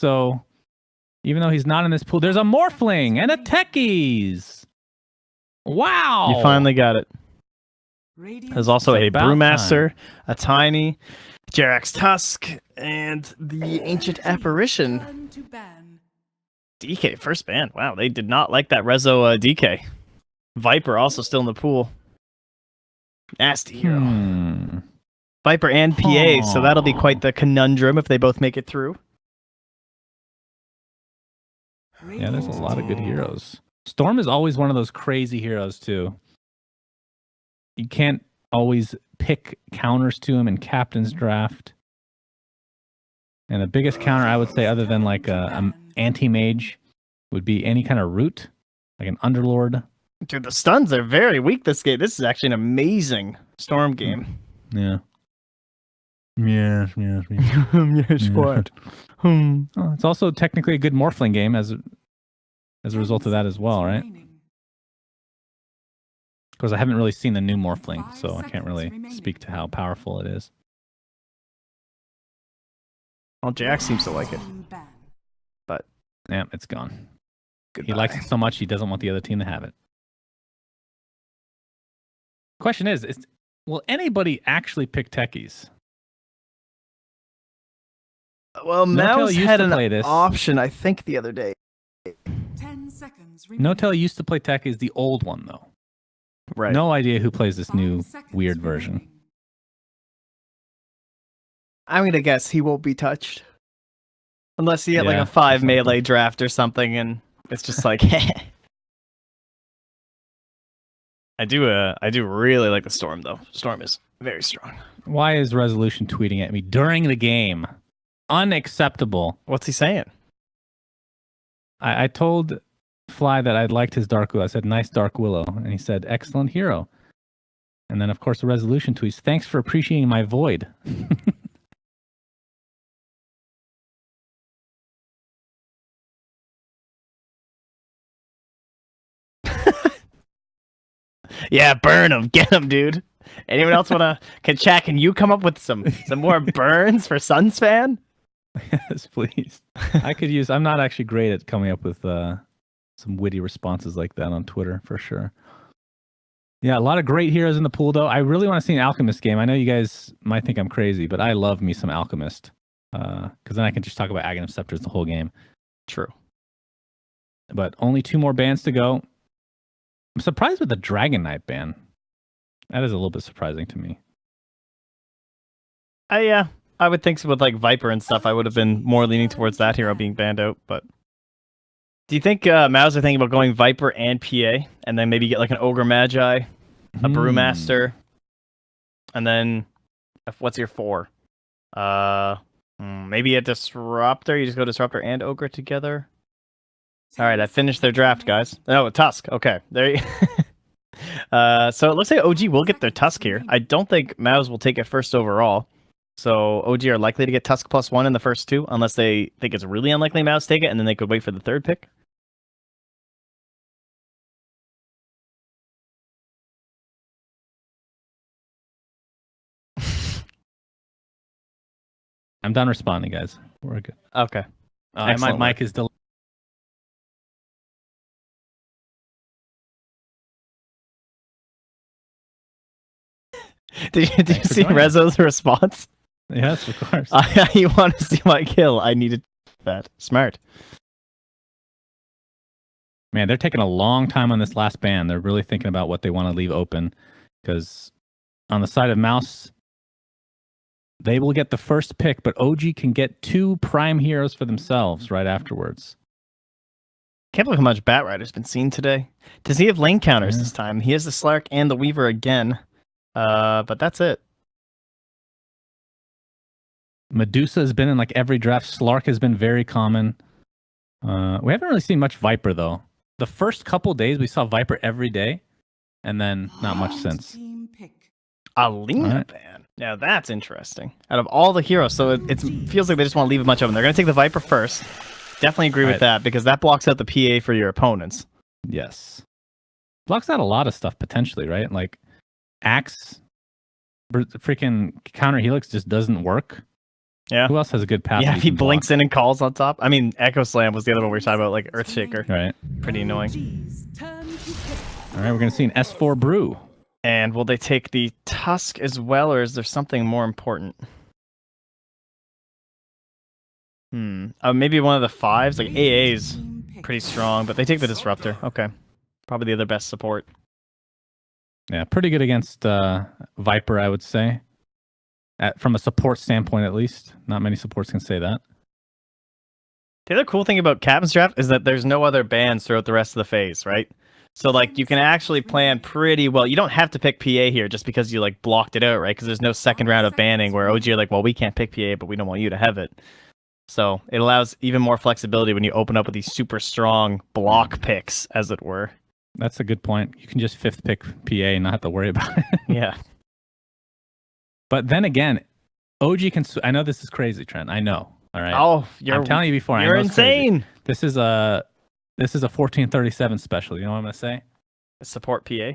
so even though he's not in this pool, there's a Morphling and a Techies. Wow. You finally got it. There's also a Brewmaster, a Tiny, Jerax Tusk, and the Ancient Apparition. DK, first ban. Wow, they did not like that Rezo DK. Viper also still in the pool. Nasty hero. Viper and PA, so that'll be quite the conundrum if they both make it through. Yeah, there's a lot of good heroes. Storm is always one of those crazy heroes, too. You can't always pick counters to him in Captain's Draft. And the biggest counter, I would say, other than like an anti-mage, would be any kind of root, like an Underlord. Dude, the stuns are very weak this game. This is actually an amazing Storm game. Yeah. Yes. Yes, what? Oh, it's also technically a good Morphling game as a result of that as well, right? Of course, I haven't really seen the new Morphling, so I can't really speak to how powerful it is. Well, Jack seems to like it. But yeah, it's gone. Goodbye. He likes it so much, he doesn't want the other team to have it. Question is will anybody actually pick Techies? Well, Mouz had an option, I think, the other day. 10 seconds. No-Tail used to play Techies, the old one, though. Right. No idea who plays this new weird version. I'm going to guess he won't be touched. Unless he had like a 5 melee draft or something, and it's just like, I do really like the Storm, though. Storm is very strong. Why is Resolution tweeting at me during the game? Unacceptable. What's he saying? I told Fly that I'd liked his Dark Willow. I said, nice Dark Willow. And he said, excellent hero. And then, of course, the Resolution tweets, thanks for appreciating my Void. Yeah, burn him. Get him, dude. Anyone else can you come up with some more burns for Sunsfan? Yes, please. I'm not actually great at coming up with some witty responses like that on Twitter, for sure. Yeah, a lot of great heroes in the pool, though. I really want to see an Alchemist game. I know you guys might think I'm crazy, but I love me some Alchemist. Because then I can just talk about Aghanim Scepters the whole game. True. But only 2 more bans to go. I'm surprised with the Dragon Knight ban. That is a little bit surprising to me. I would think so with like Viper and stuff. I would have been more leaning towards that hero being banned out. But do you think Mouz are thinking about going Viper and PA, and then maybe get like an Ogre Magi, a Brewmaster, and then what's your 4? Maybe a Disruptor. You just go Disruptor and Ogre together. All right, I finished their draft, guys. Oh, Tusk. Okay, there you. So it looks like OG will get their Tusk here. I don't think Mouz will take it first overall. So OG are likely to get Tusk +1 in the first 2, unless they think it's really unlikely Mouz take it, and then they could wait for the 3rd pick. I'm done responding, guys. We're good. Okay. My mic is delayed. Did you see Rezo's response? Yes, of course. You want to see my kill? I needed that. Smart. Man, they're taking a long time on this last ban. They're really thinking about what they want to leave open. Because on the side of Mouse, they will get the first pick, but OG can get 2 prime heroes for themselves right afterwards. Can't believe how much Batrider's been seen today. Does he have lane counters this time? He has the Slark and the Weaver again. But that's it. Medusa has been in like every draft. Slark has been very common. We haven't really seen much Viper, though. The first couple days, we saw Viper every day, and then not much since. Alina ban. Now that's interesting. Out of all the heroes, so it feels like they just want to leave a bunch of them. They're going to take the Viper first. Definitely agree with that, because that blocks out the PA for your opponents. Yes. Blocks out a lot of stuff, potentially, right? Like, Axe, freaking counter helix just doesn't work. Yeah. Who else has a good path? Yeah, if he blinks in and calls on top. I mean, Echo Slam was the other one we were talking about, like Earthshaker. Right. Pretty annoying. All right, we're going to see an S4 Brew. And will they take the Tusk as well, or is there something more important? Maybe one of the 5s. Like AA's pretty strong, but they take the Disruptor. Okay. Probably the other best support. Yeah, pretty good against Viper, I would say. From a support standpoint, at least. Not many supports can say that. The other cool thing about Captain's Draft is that there's no other bans throughout the rest of the phase, right? So, like, you can actually plan pretty well. You don't have to pick PA here just because you, like, blocked it out, right? Because there's no second round of banning where OG are like, well, we can't pick PA, but we don't want you to have it. So, it allows even more flexibility when you open up with these super strong block picks, as it were. That's a good point. You can just 5th pick PA and not have to worry about it. Yeah. But then again, OG can... I know this is crazy, Trent. I know. All right. Oh, I'm telling you before. You're insane. This is a 1437 special. You know what I'm going to say? Support PA.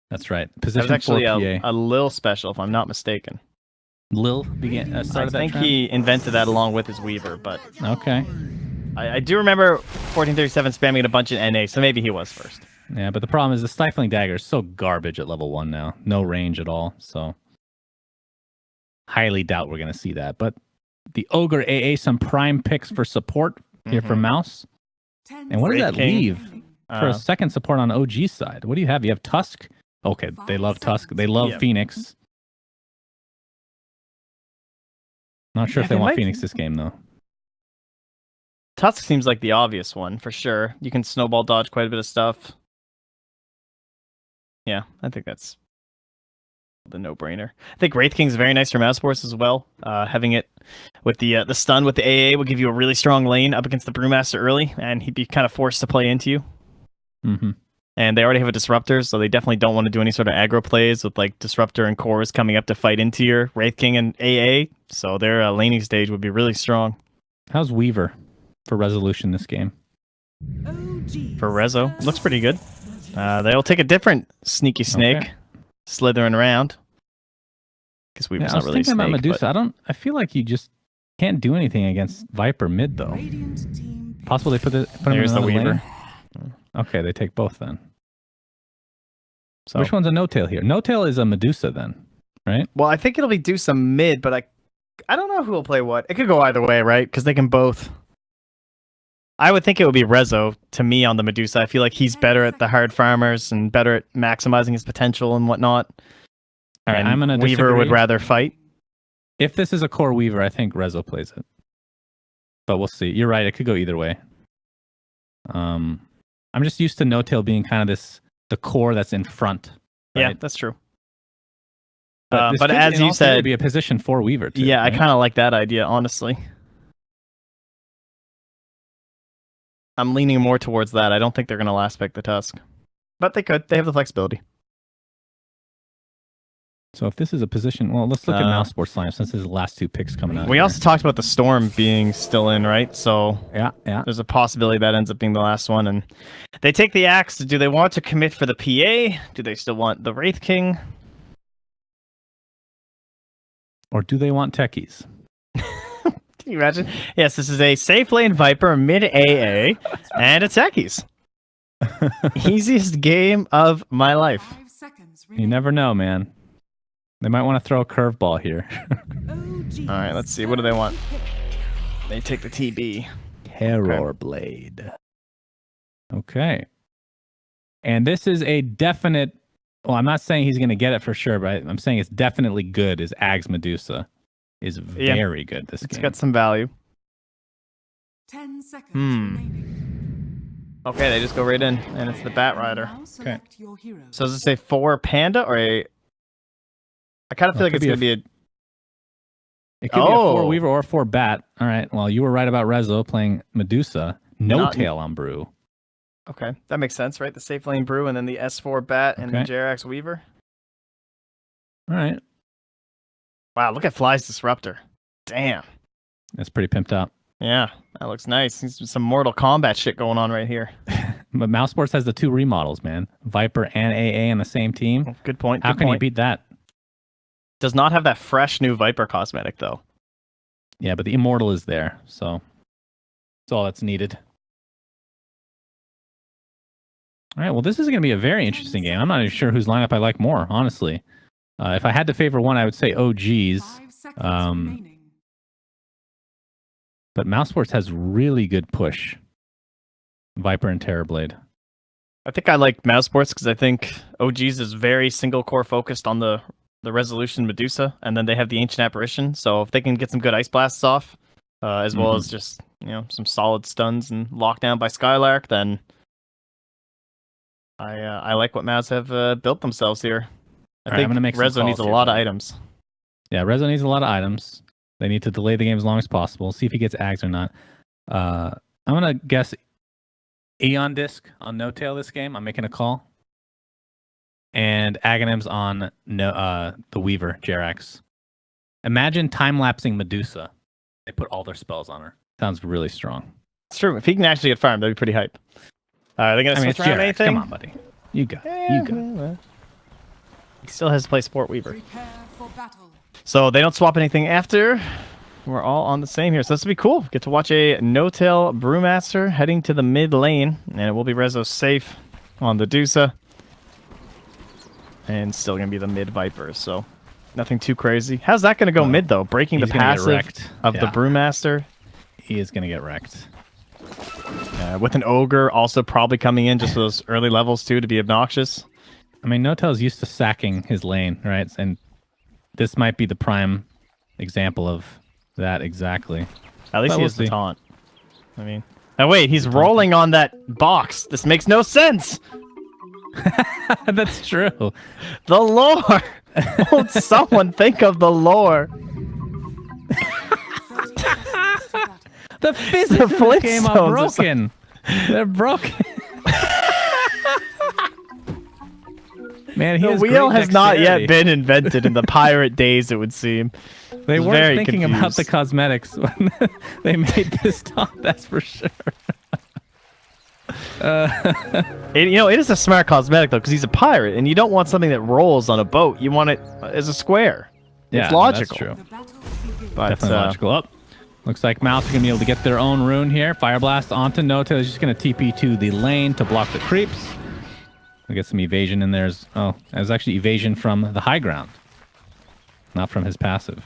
That's right. Position that was actually 4 PA. a Lil special, if I'm not mistaken. Lil began started that I think trend? he invented that along with his Weaver, but Okay. I do remember 1437 spamming a bunch in NA, so maybe he was first. Yeah, but the problem is the Stifling Dagger is so garbage at level 1 now. No range at all, so highly doubt we're going to see that. But the Ogre AA, some prime picks for support here for Mouse. And what does that leave for a second support on OG's side? What do you have? You have Tusk. Okay, they love Tusk. They love Phoenix. Not sure if they want Phoenix this game, though. Tusk seems like the obvious one, for sure. You can snowball dodge quite a bit of stuff. Yeah, I think that's the no-brainer. I think Wraith King's very nice for Mousesports as well. Having it with the stun with the AA will give you a really strong lane up against the Brewmaster early, and he'd be kind of forced to play into you. Mm-hmm. And they already have a Disruptor, so they definitely don't want to do any sort of aggro plays with like Disruptor and Cores coming up to fight into your Wraith King and AA. So their laning stage would be really strong. How's Weaver for resolution this game? For Rezo, looks pretty good. They'll take a different sneaky snake, slithering around. Because Weaver's not really a snake. About Medusa. But... I feel like you just can't do anything against Viper mid though. Possible they put him in the Weaver. Lane? Okay, they take both then. So which one's a no-tail here? No-tail is a Medusa then, right? Well, I think it'll be Medusa mid, but I don't know who will play what. It could go either way, right? Because they can both. I would think it would be Rezo to me on the Medusa. I feel like he's better at the hard farmers and better at maximizing his potential and whatnot. All right, I'm gonna Weaver would rather fight. If this is a core Weaver, I think Rezo plays it. But we'll see. You're right. It could go either way. I'm just used to No-Tail being kind of the core that's in front. Right? Yeah, that's true. But as you said, be a position for Weaver too. Yeah, right? I kind of like that idea, honestly. I'm leaning more towards that. I don't think they're going to last pick the Tusk. But they could. They have the flexibility. So if this is a position... Well, let's look at Mousesports lineup since this is the last 2 picks coming out. We also talked about the Storm being still in, right? So yeah. There's a possibility that ends up being the last one. And they take the Axe. Do they want to commit for the PA? Do they still want the Wraith King? Or do they want techies? Can you imagine? Yes, this is a safe lane Viper, mid AA, and a techies. Easiest game of my life. You never know, man. They might want to throw a curveball here. All right, let's see. What do they want? They take the TB. Terror Blade. Okay. And this is a definite... Well, I'm not saying he's going to get it for sure, but I'm saying it's definitely good. Is Ags Medusa is very good this game. It's got some value. 10 seconds remaining. Okay, they just go right in, and it's the Bat Rider. Okay. So does it say 4 Panda or a... I kind of feel like it's going to be a... It could be a 4 Weaver or a 4 Bat. All right, well, you were right about Rezo playing Medusa. No tail on Brew. Okay, that makes sense, right? The safe lane Brew and then the S4 Bat and the Jerax Weaver. All right. Wow, look at Fly's Disruptor. Damn. That's pretty pimped out. Yeah, that looks nice. Some Mortal Kombat shit going on right here. But Mousesports has the 2 remodels, man. Viper and AA on the same team. Good point. How can you beat that? Does not have that fresh new Viper cosmetic, though. Yeah, but the Immortal is there, so that's all that's needed. All right, well, this is going to be a very interesting game. I'm not even sure whose lineup I like more, honestly. If I had to favor one, I would say OGs. 5 seconds remaining. But Mousesports has really good push. Viper and Terrorblade. I think I like Mousesports because I think OGs is very single core focused on the Resolution Medusa, and then they have the Ancient Apparition. So if they can get some good Ice Blasts off, as well as just some solid stuns and lockdown by Skylark, then I like what Mouz have built themselves here. I think Rezo needs a lot of items. Yeah, Rezo needs a lot of items. They need to delay the game as long as possible. See if he gets Ags or not. I'm gonna guess Aeon Disc on No Tail this game. I'm making a call. And Aghanims on the Weaver, Jerax. Imagine time-lapsing Medusa. They put all their spells on her. Sounds really strong. It's true. If he can actually get farmed, that'd be pretty hype. Are they gonna switch around anything? Come on, buddy. You got it. He still has to play Sport Weaver. Prepare for battle. So they don't swap anything after. We're all on the same here. So this will be cool. Get to watch a no-tail Brewmaster heading to the mid lane. And it will be Rezo safe on the Dusa. And still going to be the mid Viper. So nothing too crazy. How's that going to go mid, though? Breaking the passive of the Brewmaster. He is going to get wrecked. With an Ogre also probably coming in just for those early levels, too, to be obnoxious. I mean, No-Tail's used to sacking his lane, right? And this might be the prime example of that exactly. At least he has the taunt. I mean... Oh, wait, he's rolling on that box. This makes no sense! That's true. The lore! Won't someone think of the lore? The physics of the game are broken. They're broken. Man, the wheel has not yet been invented in the pirate days, it would seem. They weren't thinking about the cosmetics when they made this top, that's for sure. It is a smart cosmetic, though, because he's a pirate, and you don't want something that rolls on a boat. You want it as a square. Yeah, it's logical. That's true. But, definitely logical. Oh, looks like Mouz is going to be able to get their own rune here. Fire Blast onto No-Tail. He's just going to TP to the lane to block the creeps. We get some evasion in there. Oh, it was actually evasion from the high ground, not from his passive.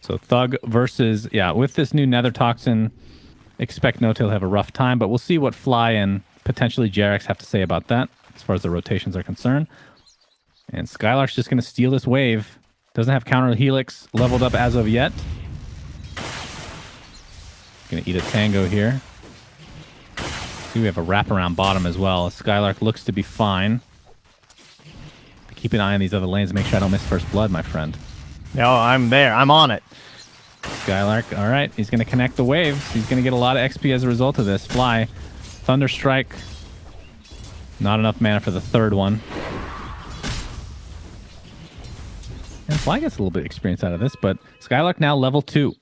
So Thug versus, with this new Nether Toxin, expect No-Tail to have a rough time, but we'll see what Fly and potentially Jerax have to say about that as far as the rotations are concerned. And Skylark's just going to steal this wave. Doesn't have counter Helix leveled up as of yet. Going to eat a Tango here. See, we have a wraparound bottom as well. Skylark looks to be fine. Keep an eye on these other lanes. Make sure I don't miss first blood, my friend. No, I'm there. I'm on it. Skylark, all right. He's going to connect the waves. He's going to get a lot of XP as a result of this. Fly. Thunderstrike. Not enough mana for the third one. And Fly gets a little bit of experience out of this, but Skylark now level 2.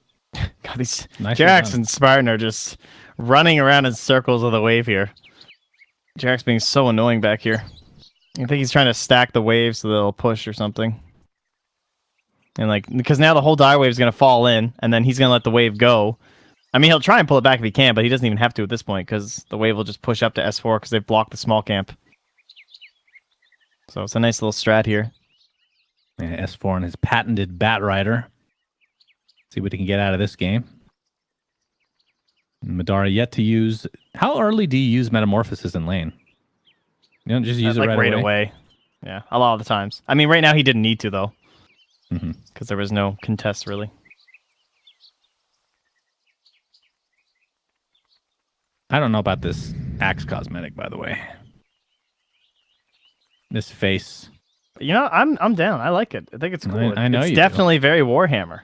God, these Jerax and Spartan are just running around in circles of the wave here. Jerax being so annoying back here. I think he's trying to stack the waves so they'll push or something. And because now the whole dire wave is going to fall in, and then he's going to let the wave go. I mean, he'll try and pull it back if he can, but he doesn't even have to at this point, because the wave will just push up to S4 because they've blocked the small camp. So it's a nice little strat here. Yeah, S4 and his patented Bat Rider. See what he can get out of this game. Madara yet to use... How early do you use Metamorphosis in lane? You don't just use it right away? Yeah, a lot of the times. I mean, right now he didn't need to, though. Because there was no contest, really. I don't know about this Axe cosmetic, by the way. This face. I'm down. I like it. I think it's cool. I know it's definitely very Warhammer.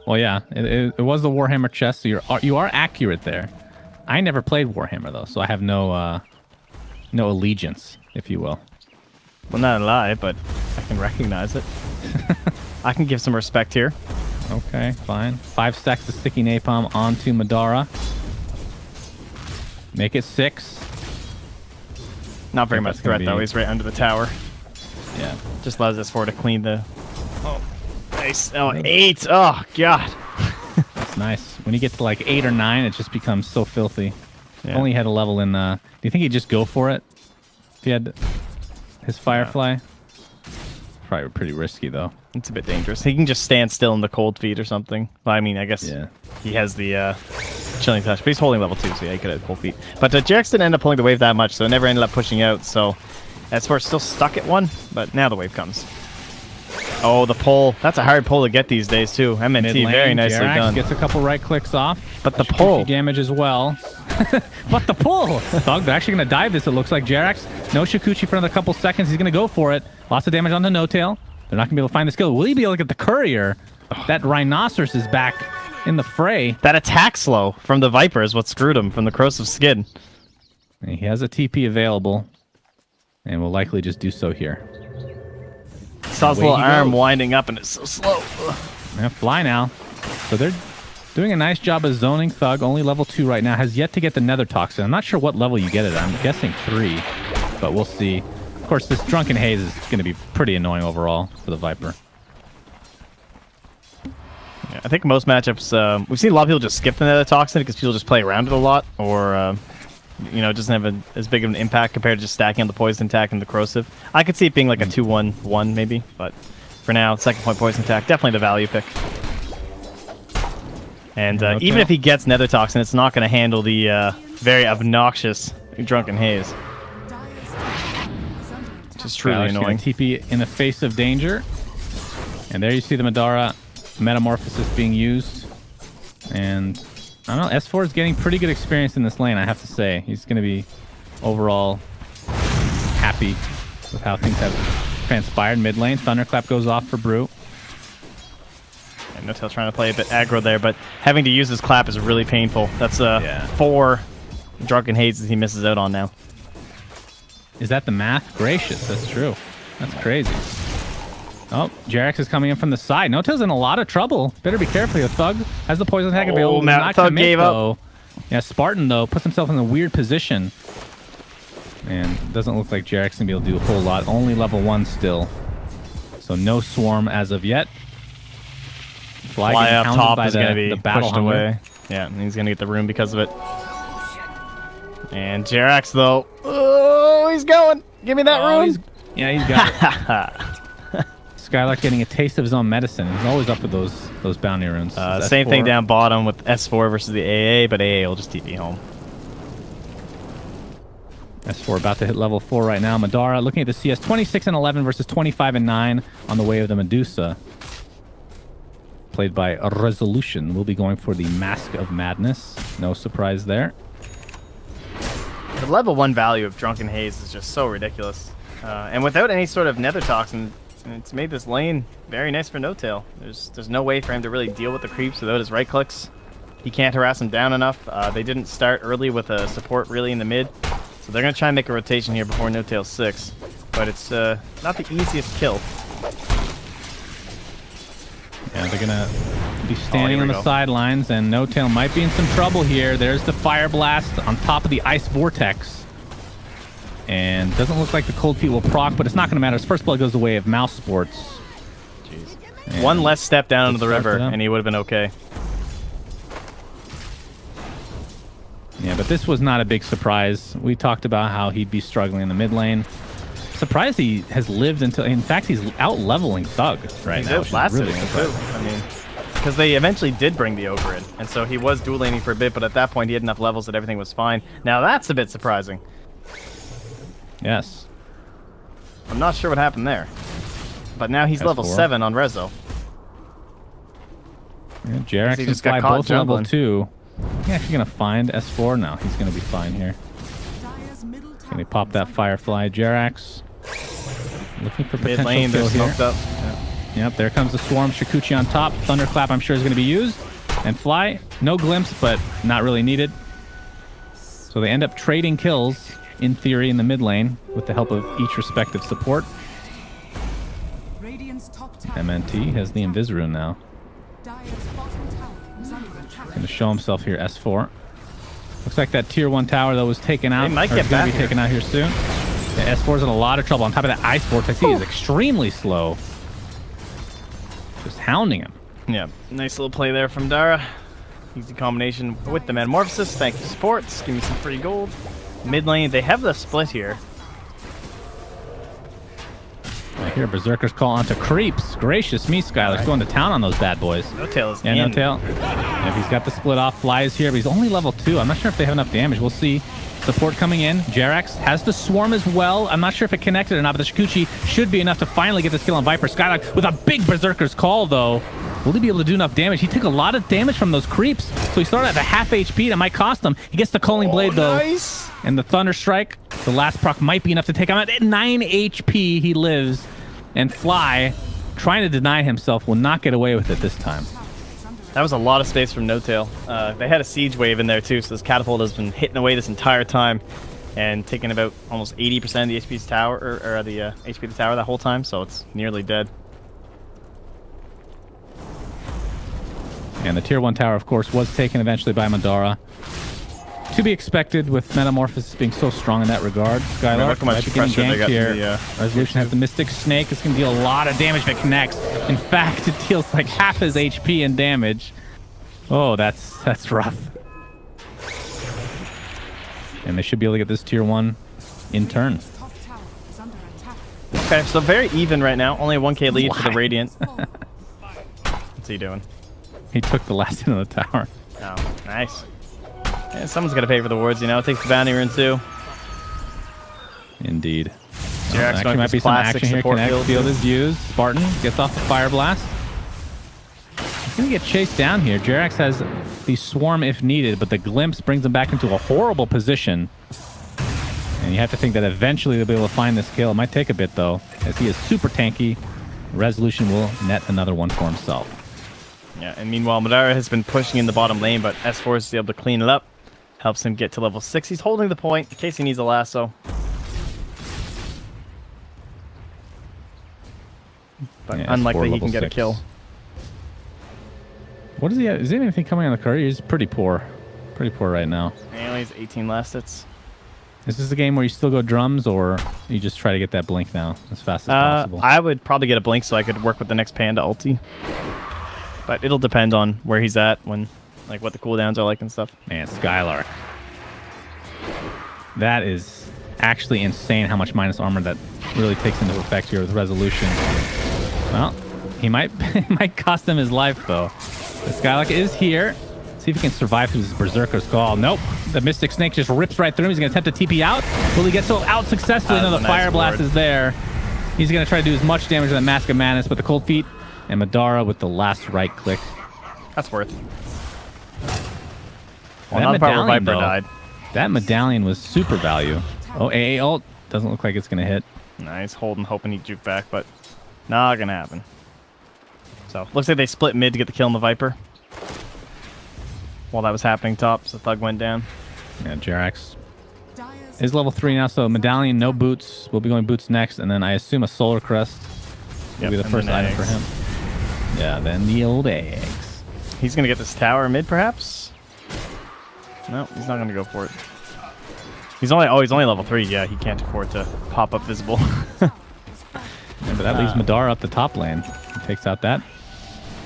Well, yeah, it was the Warhammer chest, so you are accurate there. I never played Warhammer, though, so I have no allegiance, if you will. Well, not a lie, but I can recognize it. I can give some respect here. Okay, fine. 5 stacks of sticky napalm onto Madara. Make it 6. Not very much threat, though. He's right under the tower. Yeah. Just allows S4 to clean the... Oh, nice. Oh, 8. Oh, God. That's nice. When you get to like 8 or 9, it just becomes so filthy. Yeah. If only he had a level in... do you think he'd just go for it? If he had his Firefly? Probably pretty risky, though. It's a bit dangerous. He can just stand still in the cold feet or something. Well, I mean, I guess he has the chilling touch, but he's holding level 2, so yeah, he could have cold feet. But Jarex didn't end up pulling the wave that much, so it never ended up pushing out, so S4 still stuck at 1, but now the wave comes. Oh, the pull. That's a hard pull to get these days, too. MNT, very nicely Jarex done. Gets a couple right clicks off. But the pull. Damage as well. But the pull. Thug, they're actually going to dive this, it looks like. Jarex, no Shikuchi for another couple seconds. He's going to go for it. Lots of damage on the no-tail. They're not going to be able to find the skill. Will he be able to get the courier? That Rhinoceros is back in the fray. That attack slow from the Viper is what screwed him from the corrosive skin. And he has a TP available. And will likely just do so here. Saw his little arm winding up and it's so slow. Yeah, fly now. So they're doing a nice job of zoning Thug. Only level 2 right now. Has yet to get the Nether Toxin. I'm not sure what level you get it. I'm guessing 3. But we'll see. Of course, this Drunken Haze is going to be pretty annoying overall for the Viper. Yeah, I think most matchups, we've seen a lot of people just skip the Nether Toxin because people just play around it a lot, or you know, it doesn't have as big of an impact compared to just stacking on the poison attack and the corrosive. I could see it being like a 2-1-1 maybe, but for now, second point poison attack, definitely the value pick. And even if he gets Nether Toxin, it's not going to handle the very obnoxious Drunken Haze. Just truly annoying. TP in the face of danger. And there you see the Madara Metamorphosis being used. And I don't know, S4 is getting pretty good experience in this lane, I have to say. He's going to be overall happy with how things have transpired mid lane. Thunderclap goes off for Brew. And No-Tail trying to play a bit aggro there, but having to use his clap is really painful. That's 4 Drunken Hazes he misses out on now. Is that the math? Gracious, that's true. That's crazy. Oh, Jarex is coming in from the side. No-Tail's in a lot of trouble. Better be careful here. Thug has the poison attack available. Matt Thug gave up. Yeah, Spartan, though, puts himself in a weird position. And doesn't look like Jarex can be able to do a whole lot. Only level 1 still. So no swarm as of yet. Fly up top is going to be pushed away. Yeah, and he's going to get the room because of it. And Jarex, though. Oh, he's going. Give me that room. He's got it. Skylark getting a taste of his own medicine. He's always up with those bounty runes. Same thing down bottom with S4 versus the AA, but AA will just TP home. S4 about to hit level 4 right now. Madara looking at the CS 26 and 11 versus 25 and 9 on the way of the Medusa. Played by Resolution. We'll be going for the Mask of Madness. No surprise there. The level 1 value of Drunken Haze is just so ridiculous. And without any sort of Nether Toxin, it's made this lane very nice for No-Tail. There's no way for him to really deal with the creeps without his right clicks. He can't harass them down enough. They didn't start early with a support really in the mid. So they're going to try and make a rotation here before No-Tail 6. But it's not the easiest kill. Yeah, they're going to be standing on the sidelines, and No-Tail might be in some trouble here. There's the Fire Blast on top of the Ice Vortex. And doesn't look like the Cold Feet will proc, but it's not going to matter. His first blood goes the way of Mousesports. Jeez. One less step down into the river, and he would have been okay. Yeah, but this was not a big surprise. We talked about how he'd be struggling in the mid lane. Surprised he has lived until... In fact, he's out-leveling Thug right now. He's outlasted him, too. I mean, because they eventually did bring the Ogre in, and so he was dual laning for a bit, but at that point he had enough levels that everything was fine. Now that's a bit surprising. Yes. I'm not sure what happened there. But now he's level 7 on Rezo. Yeah, Jarex and Fly both level 2. He's actually going to find S4 now. He's going to be fine here. Can he pop that Firefly? Jarex looking for potential mid lane, they're smoked up. Yep, there comes the Swarm. Shikuchi on top. Thunderclap, I'm sure, is going to be used. And Fly, no glimpse, but not really needed. So they end up trading kills, in theory, in the mid lane with the help of each respective support. MNT has the Invis rune now. Going to show himself here, S4. Looks like that tier 1 tower, though, was taken out. They might get back be taken out here soon. The S4's in a lot of trouble. On top of that, Ice Vortex, he is extremely slow. Just hounding him. Yeah, nice little play there from Dara. Easy combination with the Metamorphosis. Thank you, supports. Give me some free gold. Mid lane, they have the split here. I hear Berserker's call onto creeps. Gracious me, Skylar's going to town on those bad boys. No tail is Yeah, in. no tail. If he's got the split off, Fly is here, but he's only level 2. I'm not sure if they have enough damage. We'll see. Support coming in. Jerax has the swarm as well. I'm not sure if it connected or not, but the Shikuchi should be enough to finally get this kill on Viper. Skylark with a big Berserker's call, though. Will he be able to do enough damage? He took a lot of damage from those creeps, so he started at the half HP. That might cost him. He gets the Culling Blade, though. Nice. And the Thunder Strike. The last proc might be enough to take him out. At 9 HP, he lives. And Fly, trying to deny himself, will not get away with it this time. That was a lot of space from No Tail. They had a siege wave in there too, so this catapult has been hitting away this entire time and taking about almost 80% of the HP's tower, or the HP of the tower that whole time, so it's nearly dead. And the tier 1 tower, of course, was taken eventually by Madara. To be expected with Metamorphosis being so strong in that regard. Skylark look how much getting pressure they ganked got here. to the, Resolution has the Mystic Snake. It's going to deal a lot of damage if it connects. In fact, it deals like half his HP in damage. Oh, that's rough. And they should be able to get this tier 1 in turn. Top tower is under attack. Okay, so very even right now. Only a 1k lead for the Radiant. What's he doing? He took the last hit of the tower. Oh, nice. Yeah, someone's got to pay for the wards, you know. It takes the bounty rune too. Indeed. Jerax Actually going might for be some classic action here. support Connect build. field is used. Spartan gets off the Fire Blast. He's going to get chased down here. Jerax has the Swarm if needed, but the Glimpse brings him back into a horrible position. And you have to think that eventually they'll be able to find this kill. It might take a bit, though, as he is super tanky. Resolution will net another one for himself. Yeah, and meanwhile, Madara has been pushing in the bottom lane, but S4 is able to clean it up. Helps him get to level 6. He's holding the point in case he needs a lasso. But Yeah, unlikely S4 he can get level a kill. 6. What is he? Is there anything coming on the card? He's pretty poor. Pretty poor right now. And he's 18 last hits. Is this a game where you still go drums, or you just try to get that blink now as fast as possible? I would probably get a blink so I could work with the next Panda ulti. But it'll depend on where he's at, when, like what the cooldowns are like and stuff. Man, Skylark. That is actually insane how much minus armor that really takes into effect here with Resolution. Well, he might it might cost him his life, though. The Skylark is here. See if he can survive through this Berserker's call. Nope. The Mystic Snake just rips right through him. He's going to attempt to TP out. Will he get so out successfully? No, the nice Fire Blast ward. is there. He's going to try to do as much damage as that Mask of Madness, but the Cold Feet and Madara with the last right click. That's worth. That Well, not the part where medallion, Viper though, died. That medallion was super value. Oh, AA ult. Doesn't look like it's going to hit. Nice, holding, hoping he'd juke back, but not gonna happen. So, looks like they split mid to get the kill on the Viper. While that was happening top, so Thug went down. Yeah, Jerax Dire's is level 3 now, so medallion, no boots. We'll be going boots next, and then I assume a solar crest will be the and first then item for eggs. him. Yeah, then the old eggs. He's gonna get this tower mid, perhaps? No, he's not gonna go for it. He's only level 3. Yeah, he can't afford to pop up visible. Yeah, but that leaves Madara up the top lane. He takes out that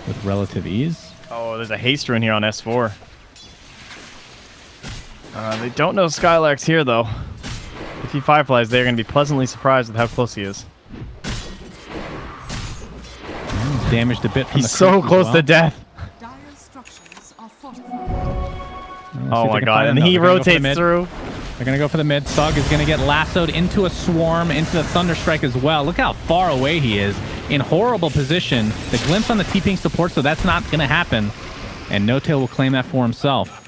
with relative ease. Oh, there's a haste rune here on S4. They don't know Skylark's here, though. If he fireflies, they're going to be pleasantly surprised with how close he is. And he's damaged a bit from He's the so creep as close well. to death. Dire's structures are fortified. Let's see Oh if my they can god, find and him. No, he they're gonna go for the rotates mid. through. They're going to go for the mid. Thug is going to get lassoed into a swarm, into the Thunder Strike as well. Look how far away he is. In horrible position. The glimpse on the TPing support, so that's not going to happen. And No Tail will claim that for himself.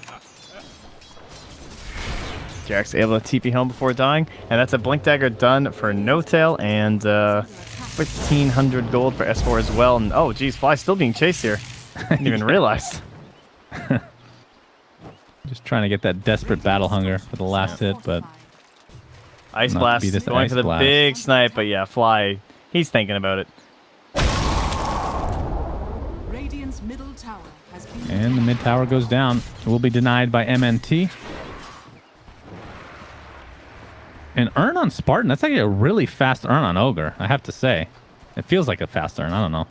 Jack's able to TP home before dying. And that's a Blink Dagger done for No Tail. And 1,500 gold for S4 as well. And oh, geez, Fly's still being chased here. Didn't even realize. Just trying to get that desperate battle hunger for the last hit, but Ice Not to Blast be this going Ice for the Blast. big snipe. But yeah, Fly, he's thinking about it. Radiant's middle tower has been and the mid tower goes down. It will be denied by MNT. An Urn on Spartan, that's actually a really fast Urn on Ogre, I have to say. It feels like a fast Urn, I don't know.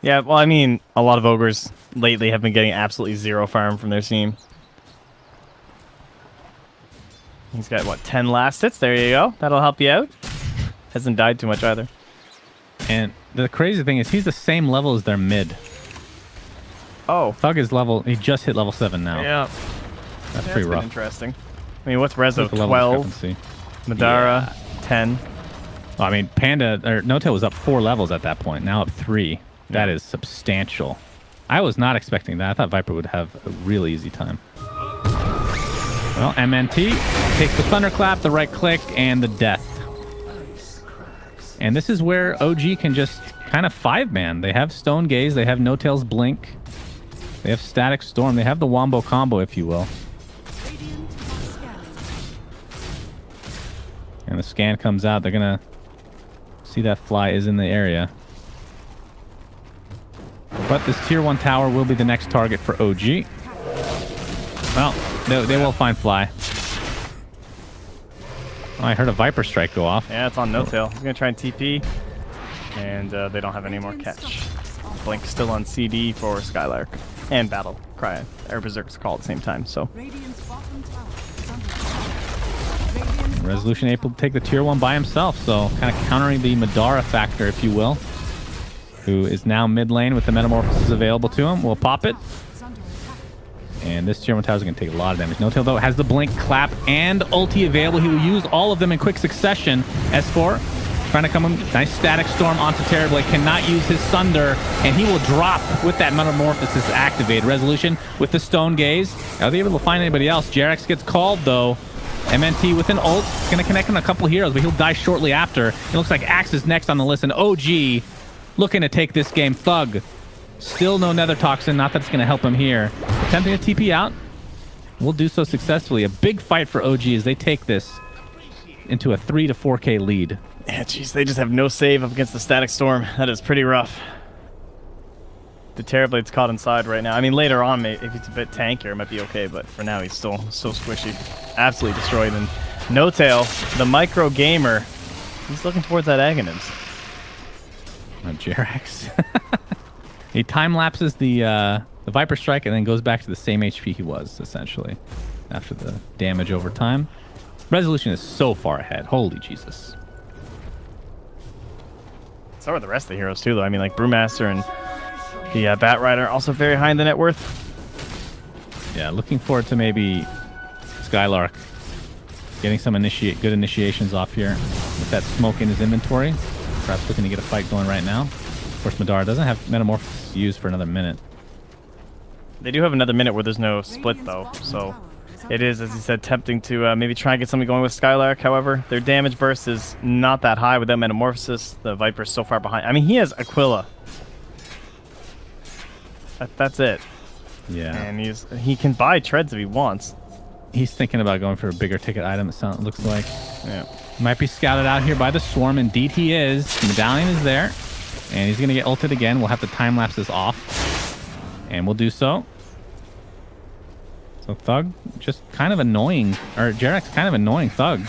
Yeah, well, I mean, a lot of Ogres lately have been getting absolutely 0 farm from their team. He's got, what, 10 last hits? There you go. That'll help you out. Hasn't died too much either. And the crazy thing is he's the same level as their mid. Oh. Thug is level, he just hit level 7 now. Yeah. That's pretty rough. Interesting. I mean, what's Rezo? The level 12. discrepancy. Madara, 10. Well, I mean, Panda, or No-Tail was up 4 levels at that point, now up 3. That is substantial. I was not expecting that. I thought Viper would have a really easy time. Well, MNT takes the Thunderclap, the right click, and the death. And this is where OG can just kind of 5-man. They have Stone Gaze, they have No-Tail's Blink, they have Static Storm, they have the Wombo combo, if you will. And the scan comes out. They're going to see that fly is in the area. But this tier 1 tower will be the next target for OG. Well, they will find fly. Oh, I heard a Viper Strike go off. Yeah, it's on No-Tail. He's going to try and TP. And they don't have any more catch. Blink still on CD for Skylark. And Battle Cry. Or Berserk's call at the same time, so... Resolution able to take the tier 1 by himself, so kind of countering the Madara factor, if you will, who is now mid lane with the Metamorphosis available to him. We'll pop it. And this tier 1 tower is going to take a lot of damage. No-Tail, though, has the Blink, Clap, and ulti available. He will use all of them in quick succession. S4 trying to come in. Nice Static Storm onto Terrorblade. Cannot use his Sunder, and he will drop with that Metamorphosis activated. Resolution with the Stone Gaze. Are they able to find anybody else? Jerax gets called, though. MNT with an ult. Going to connect on a couple heroes, but he'll die shortly after. It looks like Axe is next on the list, and OG looking to take this game. Thug. Still no Nether Toxin. Not that it's going to help him here. Attempting to TP out. We'll do so successfully. A big fight for OG as they take this into a 3 to 4K lead. Yeah, jeez, they just have no save up against the Static Storm. That is pretty rough. The Terrorblade's caught inside right now. I mean, later on, if it's a bit tankier, it might be okay, but for now, he's still so squishy. Absolutely destroyed. And No-Tail, the micro gamer, he's looking towards that Aghanims. Jerax. He time lapses the Viper Strike and then goes back to the same HP he was, essentially, after the damage over time. Resolution is so far ahead. Holy Jesus. So are the rest of the heroes, too, though. I mean, like Brewmaster and the Bat Rider, also very high in the net worth. Yeah, looking forward to maybe Skylark getting some good initiations off here with that smoke in his inventory. Perhaps looking to get a fight going right now. Of course, Madara doesn't have Metamorphosis used for another minute. They do have another minute where there's no split, though, so it is, as you said, tempting to maybe try and get something going with Skylark. However, their damage burst is not that high without Metamorphosis. The Viper's so far behind. I mean, he has Aquila. That's it. Yeah. And he can buy treads if he wants. He's thinking about going for a bigger ticket item, it looks like. Yeah. Might be scouted out here by the Swarm. Indeed he is. The Medallion is there. And he's going to get ulted again. We'll have to time-lapse this off. And we'll do so. So Thug, just kind of annoying. Or Jerax kind of annoying Thug.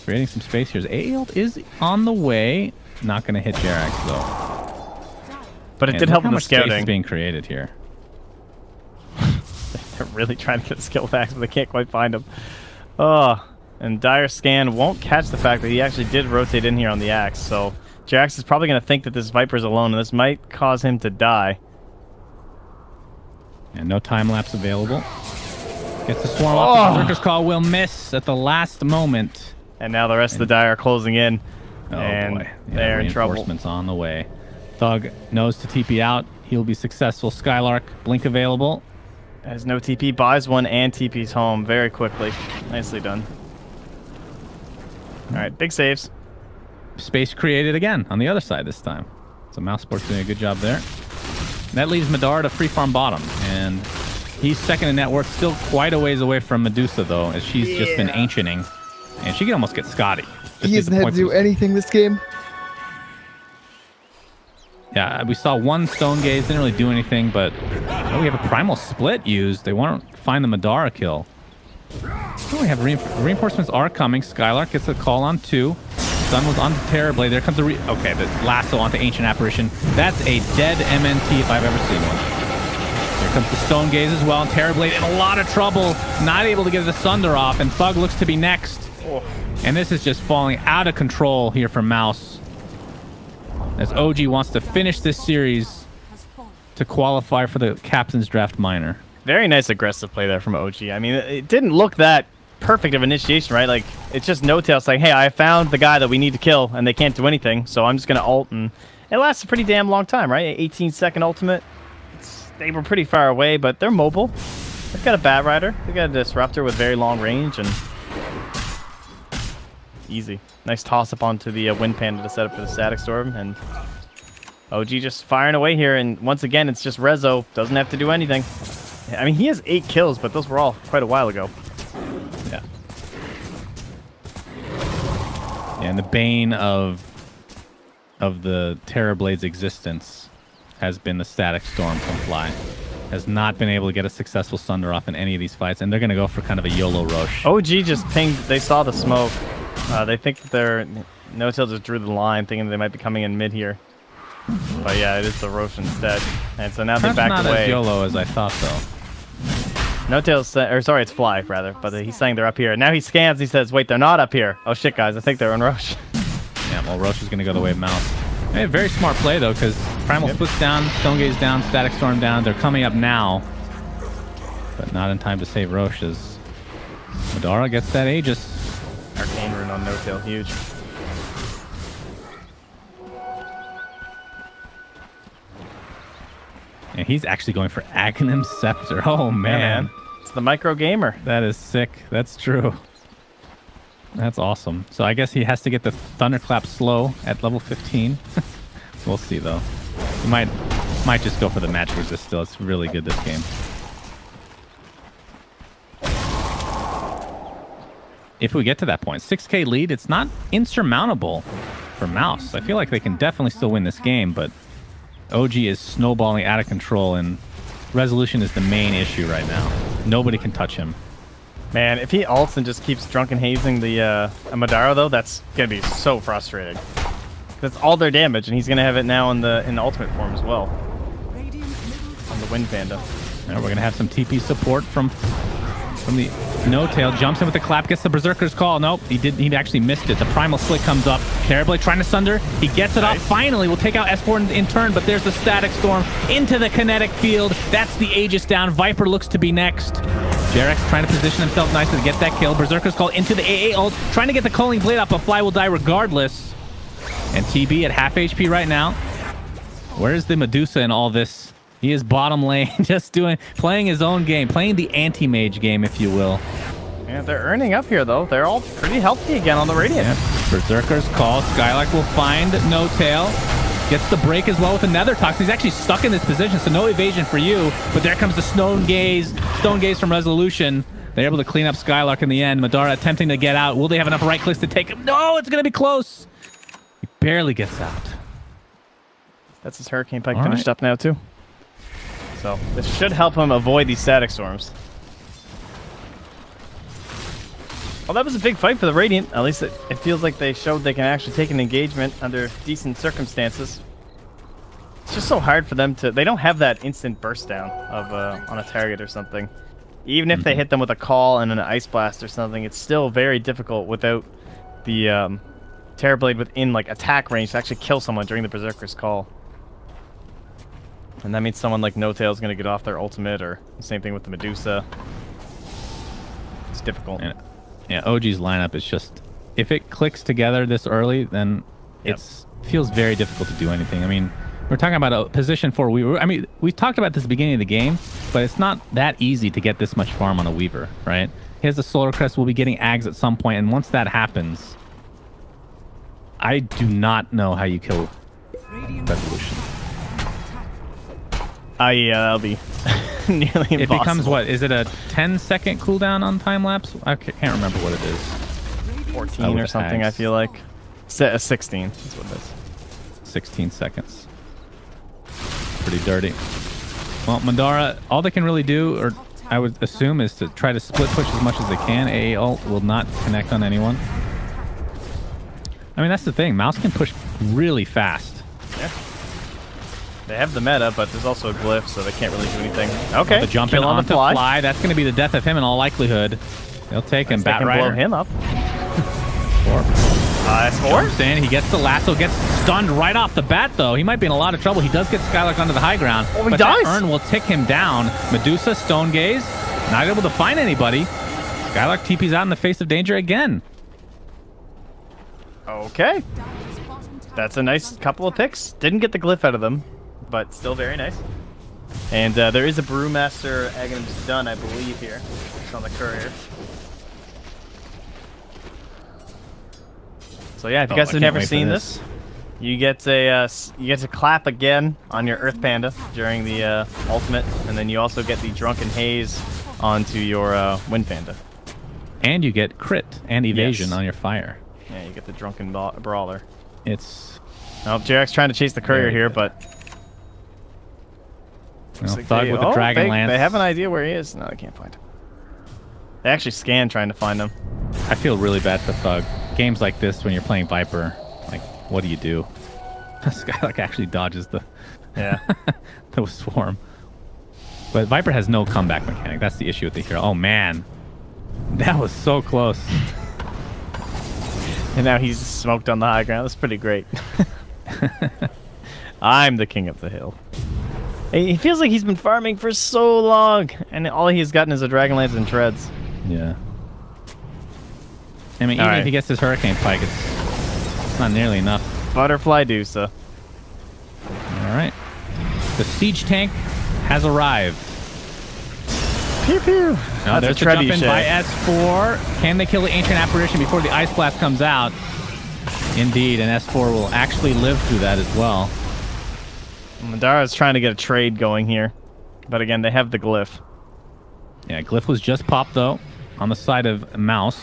Creating some space here. A ult is on the way. Not going to hit Jerax, though. But it did help with the scouting. Space is being created here. They're really trying to get the skill backs, but they can't quite find him. Oh, and Dire Scan won't catch the fact that he actually did rotate in here on the Axe, so Jerax is probably going to think that this Viper's alone, and this might cause him to die. And no time-lapse available. Gets the Swarm off. The Berserker's Call will miss at the last moment. And now the rest of the Dire are closing in. Oh, and boy. Yeah, they're in trouble. Reinforcements on the way. Thug knows to TP out. He'll be successful. Skylark, Blink available. Has no TP, buys one, and TP's home very quickly. Nicely done. All right, big saves. Space created again on the other side this time. So Mousesports doing a good job there. That leaves Madara to free farm bottom. And he's second in net worth, still quite a ways away from Medusa, though, as she's just been ancienting. And she can almost get Scotty. He hasn't had to do anything this game. Yeah, we saw one Stone Gaze, didn't really do anything, but we have a Primal Split used. They want to find the Madara kill. Oh, we have reinforcements are coming. Skylark gets a call on 2. Sun was on Terrorblade. There comes the okay, the lasso onto Ancient Apparition. That's a dead MNT if I've ever seen one. Here comes the Stone Gaze as well, and Terrorblade in a lot of trouble. Not able to get the Sunder off, and Thug looks to be next. Oh. And this is just falling out of control here for Mouse. As OG wants to finish this series to qualify for the Captain's Draft Minor. Very nice aggressive play there from OG. I mean, it didn't look that perfect of initiation, right? Like, it's just No-Tail saying, hey, I found the guy that we need to kill, and they can't do anything, so I'm just going to ult, and it lasts a pretty damn long time, right? 18-second ultimate. They were pretty far away, but they're mobile. They've got a Bat Rider. They've got a Disruptor with very long range, and easy. Nice toss-up onto the Wind Panda to set up for the Static Storm, and OG just firing away here, and once again, it's just Rezo. Doesn't have to do anything. I mean, he has 8 kills, but those were all quite a while ago. Yeah. Yeah, and the bane of the Terrorblade's existence has been the Static Storm from Fly. Has not been able to get a successful Sunder off in any of these fights, and they're going to go for kind of a YOLO Roche. OG just pinged. They saw the smoke. They think that they're... No-Tail just drew the line, thinking they might be coming in mid here. But yeah, it is the Roche instead. And so now they backed away. Not as YOLO as I thought, though. No-Tail's, or sorry, it's Fly, rather. But he's saying they're up here. Now he scans, he says, wait, they're not up here. Oh shit, guys, I think they're on Roche. Yeah, well, Roche is going to go the way of Mouse. Hey, very smart play, though, because Primal Split's down, Stone Gaze down, Static Storm down. They're coming up now. But not in time to save Roche's. Madara gets that Aegis. Arcane Rune on No-Tail, huge. And he's actually going for Aghanim Scepter. Oh, man. Yeah, man. It's the micro gamer. That is sick. That's true. That's awesome. So I guess he has to get the Thunderclap slow at level 15. We'll see, though. He might just go for the match resist still. It's really good this game. If we get to that point, 6K lead, it's not insurmountable for Mouse. I feel like they can definitely still win this game, but OG is snowballing out of control, and resolution is the main issue right now. Nobody can touch him. Man, if he ults and just keeps drunken hazing the Madara, though, that's gonna be so frustrating. That's all their damage, and he's gonna have it now in the ultimate form as well. On the Wind Panda. And we're gonna have some TP support from the No-Tail. Jumps in with the clap, gets the Berserker's call. Nope, he actually missed it. The Primal Split comes up. Terrorblade trying to Sunder. He gets it off. Finally, we'll take out S4 in turn, but there's the Static Storm into the kinetic field. That's the Aegis down. Viper looks to be next. Jarex trying to position himself nicely to get that kill. Berserker's call into the AA ult. Trying to get the Culling Blade up, but Fly will die regardless. And TB at half HP right now. Where's the Medusa in all this? He is bottom lane, just playing his own game, playing the anti-mage game, if you will. Yeah, they're earning up here, though. They're all pretty healthy again on the Radiant. Yeah. Berserker's call. Skylark will find No-Tail. Gets the break as well with another toxin. He's actually stuck in this position, so no evasion for you. But there comes the Stone Gaze from Resolution. They're able to clean up Skylark in the end. Madara attempting to get out. Will they have enough right clicks to take him? No, it's going to be close. He barely gets out. That's his Hurricane Pike finished up now, too. So this should help him avoid these Static Storms. Well, that was a big fight for the Radiant. At least it feels like they showed they can actually take an engagement under decent circumstances. It's just so hard for them to... They don't have that instant burst down of on a target or something. Even if they hit them with a call and an Ice Blast or something, it's still very difficult without the Terrorblade within like attack range to actually kill someone during the Berserker's call. And that means someone like No-Tail is going to get off their ultimate, or the same thing with the Medusa. It's difficult. Yeah, OG's lineup is just... If it clicks together this early, then it feels very difficult to do anything. I mean, we're talking about a position for Weaver. I mean, we talked about this at the beginning of the game, but it's not that easy to get this much farm on a Weaver, right? He has the Solar Crest. We'll be getting Ags at some point, and once that happens, I do not know how you kill Resolution. Yeah, that'll be nearly impossible. It becomes what? Is it a 10-second cooldown on time lapse? I can't remember what it is. 14 or something, I feel like. 16. That's what it is. 16 seconds. Pretty dirty. Well, Madara, all they can really do, or I would assume is to try to split push as much as they can. AA ult will not connect on anyone. I mean, that's the thing. Mouse can push really fast. Yeah. They have the meta, but there's also a glyph, so they can't really do anything. Okay. The jump in on the fly. That's going to be the death of him in all likelihood. They'll take him. Bat Rider. Blow him up. 4. That's 4. Jumps in. He gets the lasso. Gets stunned right off the bat, though. He might be in a lot of trouble. He does get Skylark onto the high ground. Oh, he but dies. That urn will tick him down. Medusa, Stone Gaze. Not able to find anybody. Skylark TP's out in the face of danger again. Okay. That's a nice couple of picks. Didn't get the glyph out of them, but still very nice. And there is a Brewmaster Aghanim's done, I believe, here. It's on the courier. So yeah, if you guys have never seen this, you get to clap again on your Earth Panda during the ultimate, and then you also get the Drunken Haze onto your Wind Panda. And you get crit and evasion on your fire. Yeah, you get the Drunken Brawler. It's... Oh, JR's trying to chase the courier here, but... Well, Thug with the Dragon Lance. They have an idea where he is. No, they can't find him. They actually scan trying to find him. I feel really bad for Thug. Games like this, when you're playing Viper, like, what do you do? This guy like actually dodges the the swarm. But Viper has no comeback mechanic. That's the issue with the hero. Oh man, that was so close. And now he's smoked on the high ground. That's pretty great. I'm the king of the hill. He feels like he's been farming for so long, and all he's gotten is a Dragonlance and treads. Yeah. I mean, even if he gets his Hurricane Pike, it's not nearly enough. Butterfly Dusa. All right. The siege tank has arrived. Pew pew. No, there's the jump in by S4. Can they kill the Ancient Apparition before the Ice Blast comes out? Indeed, and S4 will actually live through that as well. Madara's trying to get a trade going here. But again, they have the glyph. Yeah, glyph was just popped, though, on the side of Mouse.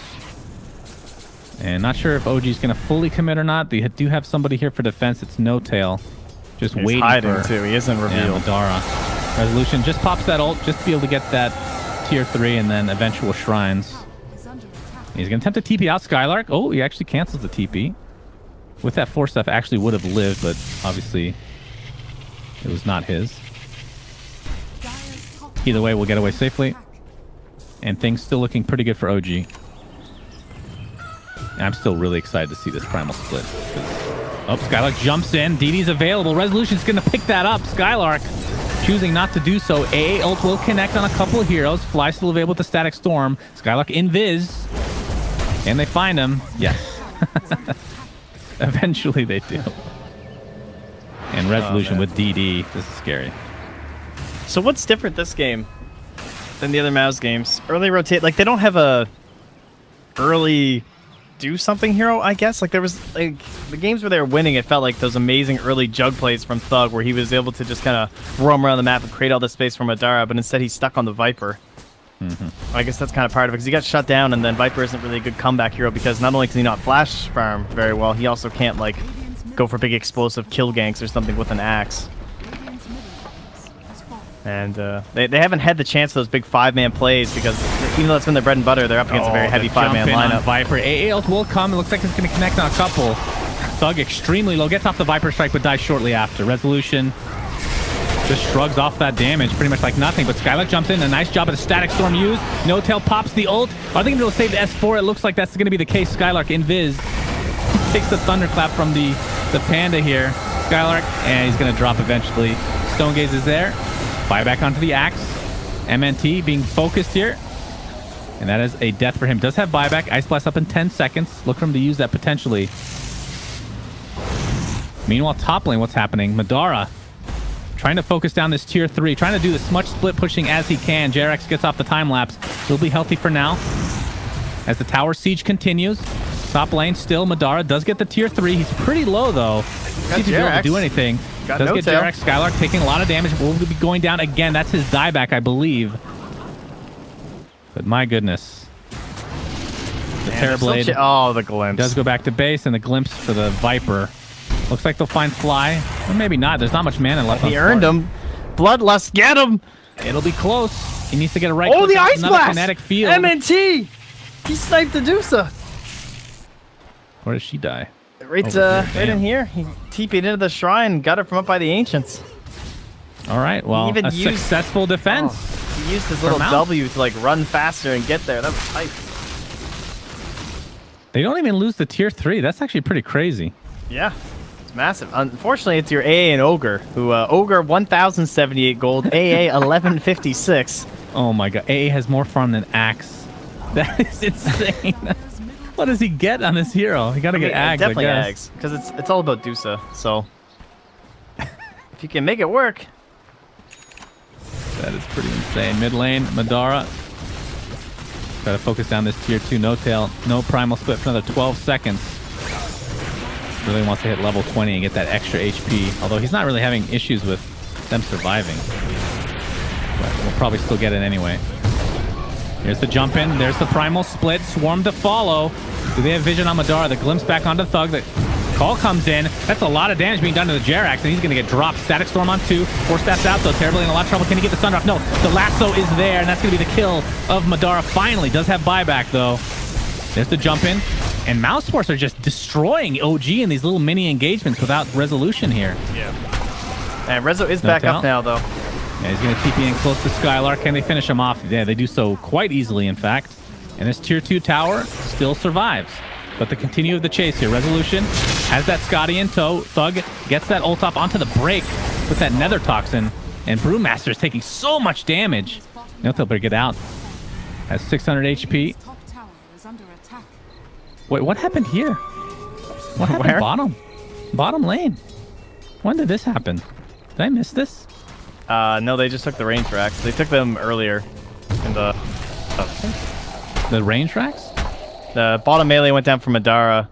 And not sure if OG's going to fully commit or not. They do have somebody here for defense. It's No Tail. Just He's waiting hiding for... too. He isn't revealed. Yeah, Madara. Resolution just pops that ult just to be able to get that tier 3 and then eventual shrines. He's going to attempt to TP out Skylark. Oh, he actually cancels the TP. With that 4 stuff, actually would have lived, but obviously it was not his. Either way, we'll get away safely. And things still looking pretty good for OG. And I'm still really excited to see this Primal split. Oh, Skylark jumps in. DD's available. Resolution's going to pick that up. Skylark choosing not to do so. AA ult will connect on a couple of heroes. Fly still available with the Static Storm. Skylark invis. And they find him. Yes. Eventually they do. And Resolution with DD. This is scary. So what's different this game than the other Mouse games? Early rotate, like they don't have a early do something hero, I guess. Like there was like the games where they were winning, it felt like those amazing early jug plays from Thug where he was able to just kind of roam around the map and create all this space for Madara, but instead he's stuck on the Viper. I guess that's kind of part of it because he got shut down, and then Viper isn't really a good comeback hero because not only can he not flash farm very well, he also can't like go for big explosive kill ganks or something with an axe. And they haven't had the chance for those big 5-man plays because even though it's been their bread and butter, they're up against a very heavy 5-man lineup. Viper. AA ult will come. It looks like it's going to connect on a couple. Thug extremely low. Gets off the Viper Strike but dies shortly after. Resolution just shrugs off that damage pretty much like nothing. But Skylark jumps in. A nice job of the Static Storm used. No Tail pops the ult. Are they going to be able to save the S4? It looks like that's going to be the case. Skylark invis. Takes the Thunderclap from the Panda here. Skylark. And he's going to drop eventually. Stone Gaze is there. Buyback onto the axe. MNT being focused here. And that is a death for him. Does have buyback. Ice Blast up in 10 seconds. Look for him to use that potentially. Meanwhile, top lane, what's happening? Madara trying to focus down this tier 3. Trying to do as much split pushing as he can. JRX gets off the time lapse. He'll be healthy for now. As the tower siege continues. Top lane still. Madara does get the tier 3. He's pretty low though. See if he'll be able to do anything. Does get JRX. Skylark taking a lot of damage. Will be going down again. That's his dieback, I believe. But my goodness. The Terrorblade. Oh, the glimpse. Does go back to base, and the glimpse for the Viper. Looks like they'll find Fly. Or maybe not. There's not much mana left on He earned him. Bloodlust, get him! It'll be close. He needs to get a right. Oh, the ice another blast! kinetic field. MNT! He sniped the Dusa. Where does she die? Right, right in here. He TP'd into the shrine, got it from up by the ancients. All right, well, a successful defense. Oh, he used his little W to like run faster and get there. That was tight. They don't even lose the tier 3. That's actually pretty crazy. Yeah, it's massive. Unfortunately, it's your AA and Ogre, who Ogre 1,078 gold, AA 1156. Oh my god, AA has more farm than Axe. That is insane. What does he get on this hero? He gotta get Ags, definitely I guess. Ags, because it's all about Dusa. So if you can make it work. That is pretty insane. Mid lane, Madara. Try to focus down this tier 2 no-tail. No primal split for another 12 seconds. Really wants to hit level 20 and get that extra HP. Although he's not really having issues with them surviving. But we'll probably still get it anyway. Here's the jump in. There's the primal split. Swarm to follow. Do they have vision on Madara? The glimpse back onto Thug. The call comes in. That's a lot of damage being done to the Jerax, and he's going to get dropped. Static Storm on 2. 4 steps out, though. Terribly in a lot of trouble. Can he get the Sun Drop? No. The lasso is there, and that's going to be the kill of Madara. Finally. Does have buyback, though. There's the jump in. And Mousesports are just destroying OG in these little mini engagements without resolution here. Yeah. And Rezo is back up now, though. Yeah, he's going to TP in close to Skylark. Can they finish him off? Yeah, they do so quite easily, in fact. And this tier 2 tower still survives. But the continue of the chase here. Resolution has that Scotty in tow. Thug gets that ult off onto the break with that Nether Toxin. And Brewmaster is taking so much damage. No, they'll better get out. Has 600 HP. Wait, what happened here? What happened? Where? Bottom lane. When did this happen? Did I miss this? No, they just took the range racks. They took them earlier in the... The range racks? The bottom melee went down for Madara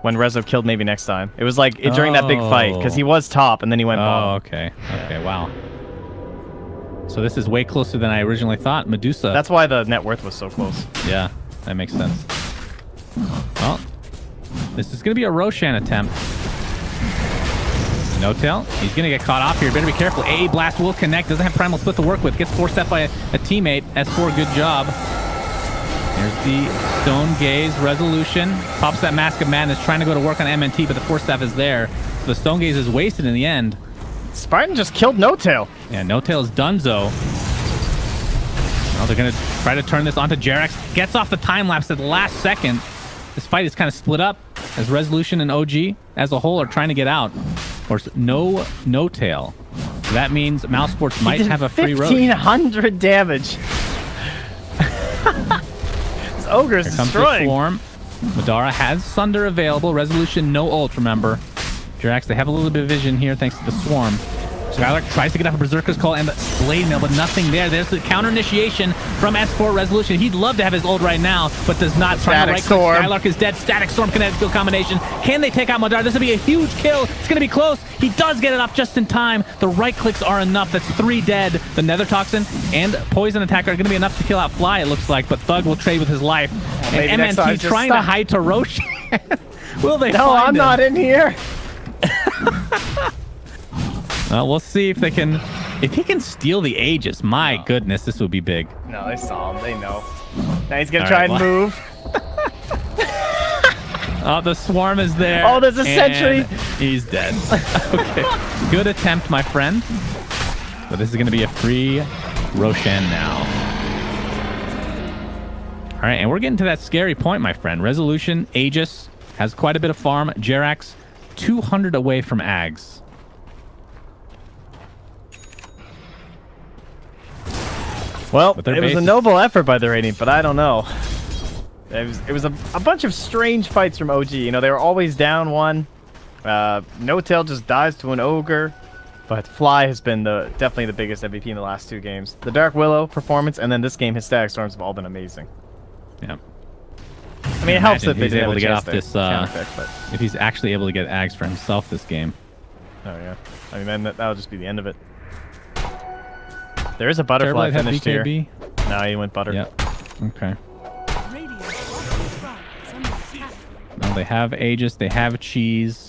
when Rezo killed maybe next time. It was like during that big fight, because he was top and then he went bottom. Oh, okay. Okay, wow. So this is way closer than I originally thought. Medusa. That's why the net worth was so close. Yeah, that makes sense. Well, this is going to be a Roshan attempt. No-tail. He's going to get caught off here. Better be careful. A blast will connect. Doesn't have primal split to work with. Gets forced up by a teammate. S4, good job. There's the Stone Gaze Resolution. Pops that Mask of Madness, trying to go to work on MNT, but the Force Staff is there. So the Stone Gaze is wasted in the end. Spartan just killed No-tail. Yeah, No-tail is donezo. Well, they're going to try to turn this onto Jerax. Gets off the time lapse at the last second. This fight is kind of split up as Resolution and OG as a whole are trying to get out. Of course, No-tail. That means Mousesports might have a free road. 1,500 damage. This ogre is destroying. The swarm. Madara has Sunder available. Resolution, no ult, remember. Jerax, they have a little bit of vision here thanks to the swarm. Skylark tries to get off a Berserker's Call and the Blade Mail, but nothing there. There's the counter initiation from S4 Resolution. He'd love to have his ult right now, but does not. Trying to right click. Skylark is dead. Static Storm kinetic field combination. Can they take out Madara? This will be a huge kill. It's going to be close. He does get it off just in time. The right clicks are enough. That's 3 dead. The Nether Toxin and Poison Attack are going to be enough to kill out Fly, it looks like, but Thug will trade with his life. And MNT trying to hide to Roshan. Will they? No, I'm not in here. Well, we'll see if they can. If he can steal the Aegis, my goodness, this would be big. No, they saw him. They know. Now he's gonna try and move. Oh, the swarm is there. Oh, there's a sentry. He's dead. Okay, good attempt, my friend. But this is gonna be a free Roshan now. All right, and we're getting to that scary point, my friend. Resolution, Aegis has quite a bit of farm. Jerax, 200 away from Ags. Well, it was a noble effort by the Radiant, but I don't know. It was a bunch of strange fights from OG. You know, they were always down one. No-tail just dies to an ogre. But Fly has been definitely the biggest MVP in the last 2 games. The Dark Willow performance, and then this game, his Static Storms have all been amazing. Yeah. I mean, it helps that he's they able to get off this. But if he's actually able to get Ags for himself this game. Oh yeah. I mean, then that'll just be the end of it. There is a butterfly finished here. No, he went butter. Yep. Okay. Well, they have Aegis, they have Cheese.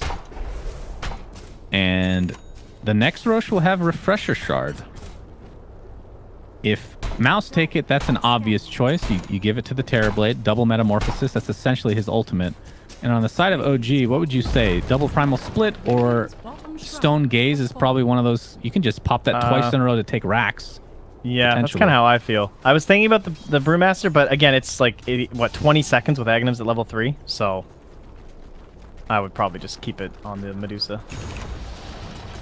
And the next Roche will have Refresher Shard. If Mouse take it, that's an obvious choice. You give it to the Terrorblade, double Metamorphosis. That's essentially his ultimate. And on the side of OG, what would you say? Double Primal Split or Stone Gaze is probably one of those. You can just pop that twice in a row to take racks. Yeah, that's kind of how I feel. I was thinking about the Brewmaster, but again, it's like, 20 seconds with Aghanims at level 3, so I would probably just keep it on the Medusa.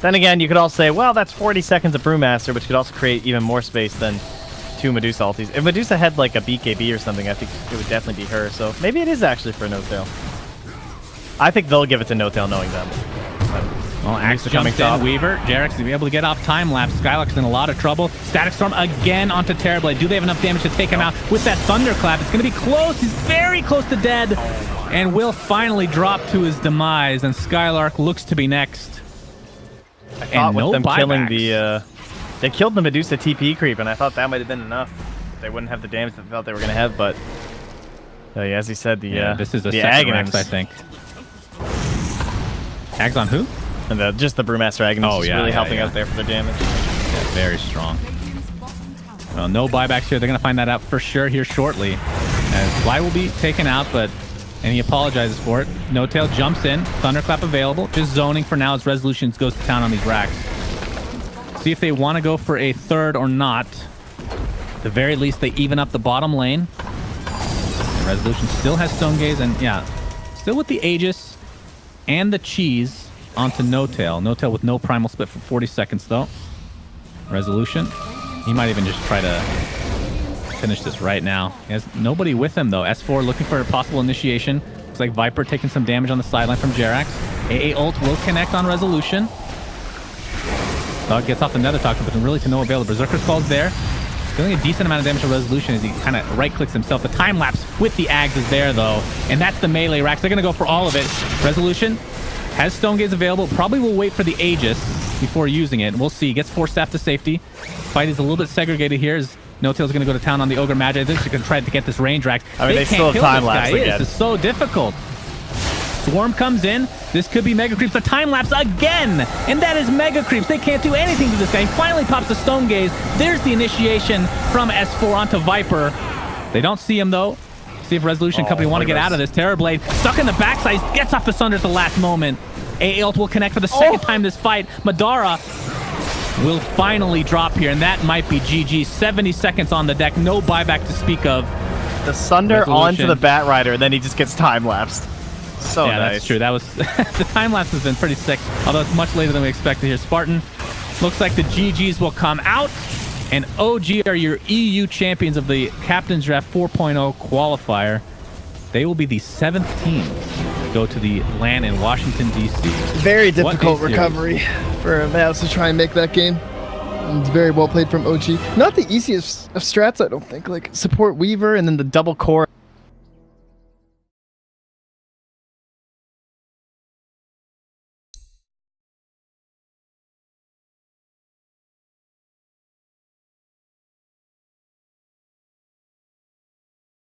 Then again, you could also say, well, that's 40 seconds of Brewmaster, which could also create even more space than 2 Medusa ultis. If Medusa had like a BKB or something, I think it would definitely be her, so maybe it is actually for No-Tail. I think they'll give it to No-Tail knowing them. Well, Axe jumps in, Weaver. Jarek's going to be able to get off time lapse. Skylark's in a lot of trouble. Static Storm again onto Terrorblade. Do they have enough damage to take him out with that Thunderclap? It's going to be close. He's very close to dead. And will finally drop to his demise. And Skylark looks to be next. I thought with them killing the... they killed the Medusa TP creep, and I thought that might have been enough. They wouldn't have the damage that they thought they were going to have, but... yeah, as he said, this is a second Rex, I think. Ags on who? And just the Brewmaster Aghanims is really helping out there for the damage. Yeah, very strong. Well, no buybacks here. They're going to find that out for sure here shortly. As Fly will be taken out, and he apologizes for it. No-Tail jumps in. Thunderclap available. Just zoning for now as Resolutions goes to town on these racks. See if they want to go for a third or not. At the very least, they even up the bottom lane. And Resolution still has Stone Gaze, and yeah, still with the Aegis and the Cheese onto No-Tail. No-Tail with no Primal Split for 40 seconds, though. Resolution. He might even just try to finish this right now. He has nobody with him, though. S4 looking for a possible initiation. Looks like Viper taking some damage on the sideline from Jerax. AA ult will connect on Resolution. Dog gets off the Nether Talk, but really to no avail. The Berserker Skull's there. Dealing a decent amount of damage to Resolution as he kind of right-clicks himself. The time lapse with the Ags is there, though. And that's the melee racks. They're going to go for all of it. Resolution has Stone Gaze available. Probably will wait for the Aegis before using it. We'll see. Gets Force Staff to safety. Fight is a little bit segregated here as No-Tail's going to go to town on the Ogre Magi. They're just going to try to get this range rack. I mean, they still have time lapse again. This is so difficult. Swarm comes in. This could be Mega Creeps. A time lapse again. And that is Mega Creeps. They can't do anything to this guy. He finally pops the Stone Gaze. There's the initiation from S4 onto Viper. They don't see him, though. See if Resolution Company want to get out of this. Terrorblade stuck in the backside. Gets off the Sunder at the last moment. AA ult will connect for the second time this fight. Madara will finally drop here, and that might be GG. 70 seconds on the deck. No buyback to speak of. The Sunder onto the Batrider, and then he just gets time-lapsed. So yeah, nice. That's true. That was the time lapse has been pretty sick, although it's much later than we expected here. Spartan, looks like the GGs will come out, and OG are your EU champions of the Captain's Draft 4.0 qualifier. They will be the 7th team to go to the LAN in Washington, D.C. Very difficult recovery for Mouse to try and make that game. It's very well played from OG. Not the easiest of strats, I don't think. Like support Weaver and then the double core